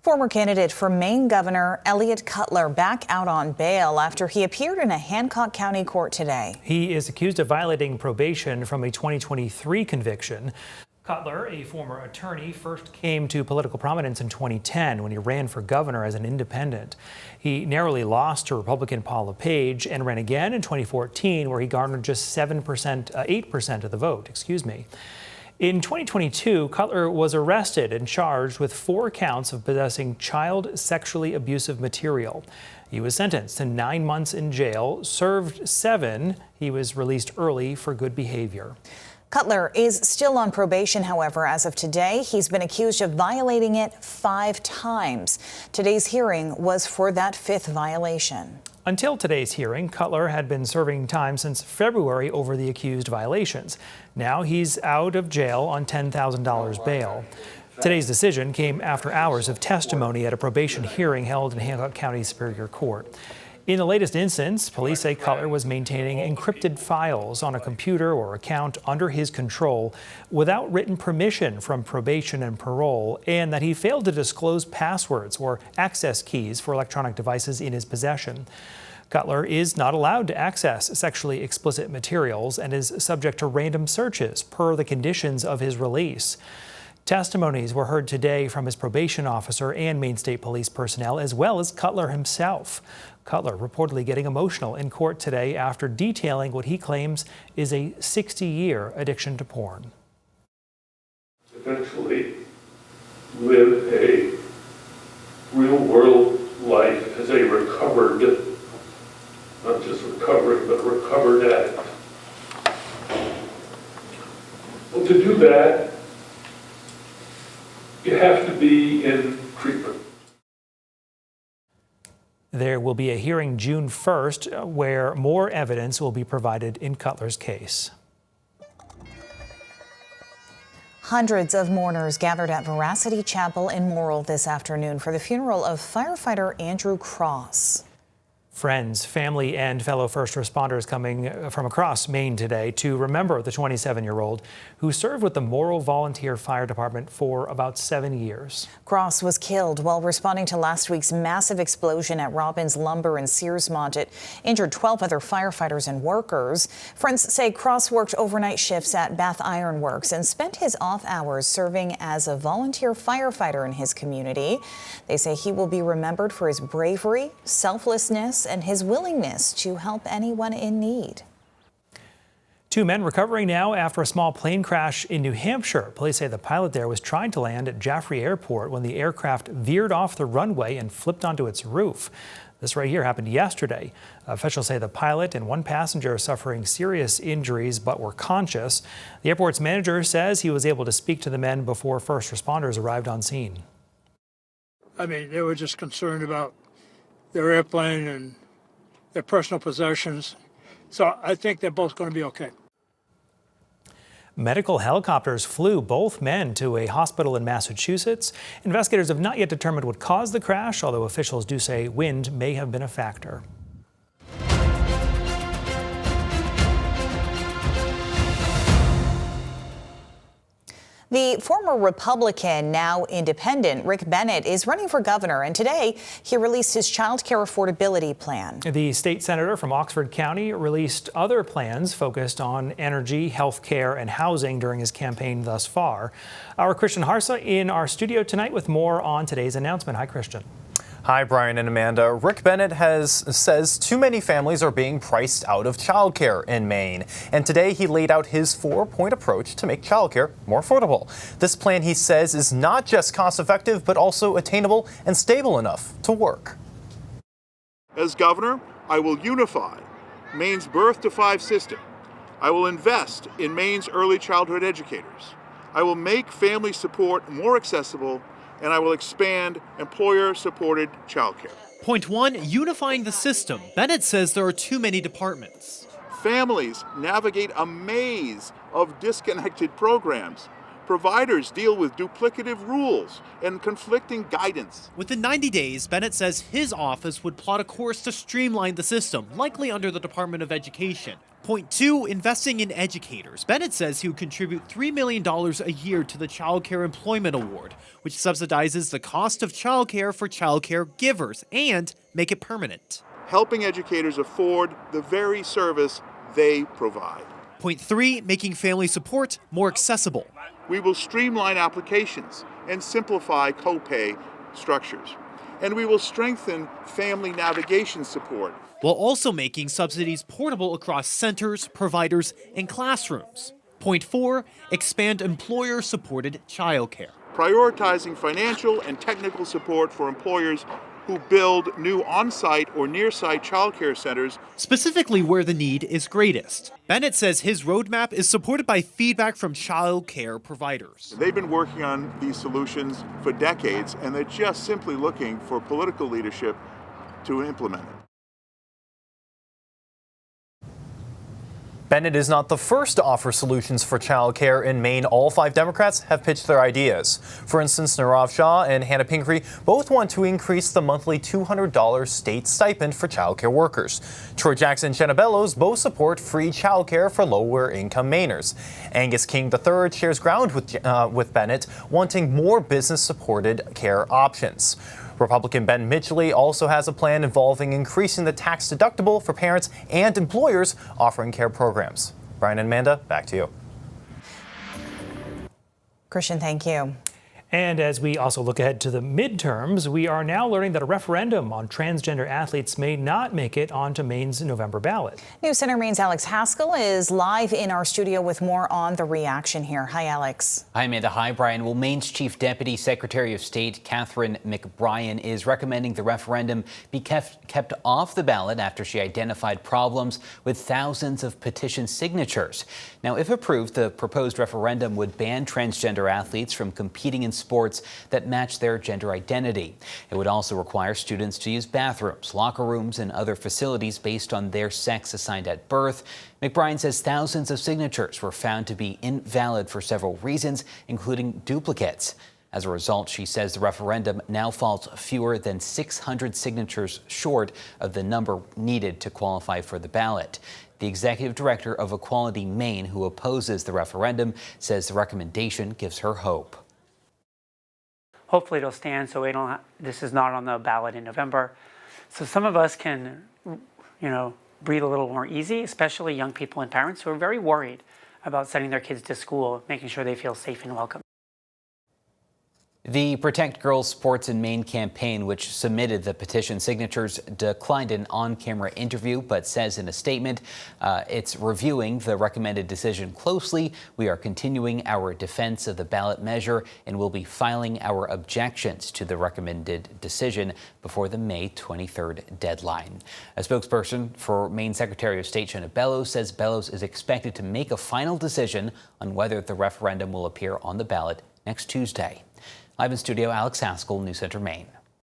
Former candidate for Maine Governor Eliot Cutler back out on bail after he appeared in a Hancock County court today. He is accused of violating probation from a 2023 conviction. Cutler, a former attorney, first came to political prominence in 2010 when he ran for governor as an independent. He narrowly lost to Republican Paul LePage and ran again in 2014, where he garnered just 8% of the vote. In 2022, Cutler was arrested and charged with 4 counts of possessing child sexually abusive material. He was sentenced to 9 months in jail, served 7. He was released early for good behavior. Cutler is still on probation, however, as of today. He's been accused of violating it 5 times. Today's hearing was for that 5th violation. Until today's hearing, Cutler had been serving time since February over the accused violations. Now he's out of jail on $10,000 bail. Today's decision came after hours of testimony at a probation hearing held in Hancock County Superior Court. In the latest instance, police say Cutler was maintaining encrypted files on a computer or account under his control without written permission from probation and parole, and that he failed to disclose passwords or access keys for electronic devices in his possession. Cutler is not allowed to access sexually explicit materials and is subject to random searches per the conditions of his release. Testimonies were heard today from his probation officer and Maine State Police personnel, as well as Cutler himself. Cutler reportedly getting emotional in court today after detailing what he claims is a 60-year addiction to porn. Eventually live a real-world life as a recovered, not just recovering, but recovered addict. Well, to do that, you have to be in treatment. There will be a hearing June 1st where more evidence will be provided in Cutler's case. Hundreds of mourners gathered at Veracity Chapel in Morrill this afternoon for the funeral of firefighter Andrew Cross. Friends, family, and fellow first responders coming from across Maine today to remember the 27-year-old who served with the Morrill Volunteer Fire Department for about 7 years. Cross was killed while responding to last week's massive explosion at Robbins Lumber in Searsmont. It injured 12 other firefighters and workers. Friends say Cross worked overnight shifts at Bath Iron Works and spent his off hours serving as a volunteer firefighter in his community. They say he will be remembered for his bravery, selflessness, and his willingness to help anyone in need. 2 men recovering now after a small plane crash in New Hampshire. Police say the pilot there was trying to land at Jaffrey Airport when the aircraft veered off the runway and flipped onto its roof. This right here happened yesterday. Officials say the pilot and 1 passenger are suffering serious injuries but were conscious. The airport's manager says he was able to speak to the men before first responders arrived on scene. I mean, they were just concerned about their airplane and their personal possessions. So I think they're both going to be okay. Medical helicopters flew both men to a hospital in Massachusetts. Investigators have not yet determined what caused the crash, although officials do say wind may have been a factor. The former Republican, now independent, Rick Bennett is running for governor, and today he released his child care affordability plan. The state senator from Oxford County released other plans focused on energy, health care, and housing during his campaign thus far. Our Christian Harsa in our studio tonight with more on today's announcement. Hi, Christian. Hi, Brian and Amanda. Rick Bennett says too many families are being priced out of childcare in Maine. And today he laid out his 4-point approach to make childcare more affordable. This plan, he says, is not just cost effective, but also attainable and stable enough to work. As governor, I will unify Maine's birth to 5 system. I will invest in Maine's early childhood educators. I will make family support more accessible, and I will expand employer-supported childcare. Point 1, unifying the system. Bennett says there are too many departments. Families navigate a maze of disconnected programs. Providers deal with duplicative rules and conflicting guidance. Within 90 days, Bennett says his office would plot a course to streamline the system, likely under the Department of Education. Point 2, investing in educators. Bennett says he would contribute $3 million a year to the Child Care Employment Award, which subsidizes the cost of childcare for childcare givers and make it permanent. Helping educators afford the very service they provide. Point 3, making family support more accessible. We will streamline applications and simplify copay structures. And we will strengthen family navigation support, while also making subsidies portable across centers, providers, and classrooms. Point 4, expand employer-supported childcare. Prioritizing financial and technical support for employers who build new on-site or near-site childcare centers, specifically where the need is greatest. Bennett says his roadmap is supported by feedback from child care providers. They've been working on these solutions for decades, and they're just simply looking for political leadership to implement it. Bennett is not the first to offer solutions for childcare in Maine. All 5 Democrats have pitched their ideas. For instance, Nirav Shah and Hannah Pingree both want to increase the monthly $200 state stipend for childcare workers. Troy Jackson and Jenna Bellows both support free childcare for lower-income Mainers. Angus King III shares ground with Bennett, wanting more business-supported care options. Republican Ben Mitchell also has a plan involving increasing the tax deductible for parents and employers offering care programs. Brian and Amanda, back to you. Christian, thank you. And as we also look ahead to the midterms, we are now learning that a referendum on transgender athletes may not make it onto Maine's November ballot. News Center Maine's Alex Haskell is live in our studio with more on the reaction here. Hi, Alex. Hi, Amanda. Hi, Brian. Well, Maine's Chief Deputy Secretary of State Catherine McBrien is recommending the referendum be kept off the ballot after she identified problems with thousands of petition signatures. Now, if approved, the proposed referendum would ban transgender athletes from competing in sports that match their gender identity. It would also require students to use bathrooms, locker rooms, and other facilities based on their sex assigned at birth. McBrien says thousands of signatures were found to be invalid for several reasons, including duplicates. As a result, she says the referendum now falls fewer than 600 signatures short of the number needed to qualify for the ballot. The executive director of Equality Maine, who opposes the referendum, says the recommendation gives her hope. Hopefully it'll stand so this is not on the ballot in November. So some of us can, breathe a little more easy, especially young people and parents who are very worried about sending their kids to school, making sure they feel safe and welcome. The Protect Girls Sports in Maine campaign, which submitted the petition signatures, declined an on-camera interview, but says in a statement it's reviewing the recommended decision closely. We are continuing our defense of the ballot measure and will be filing our objections to the recommended decision before the May 23rd deadline. A spokesperson for Maine Secretary of State Jenna Bellows says Bellows is expected to make a final decision on whether the referendum will appear on the ballot next Tuesday. Live in studio, Alex Haskell, News Center, Maine.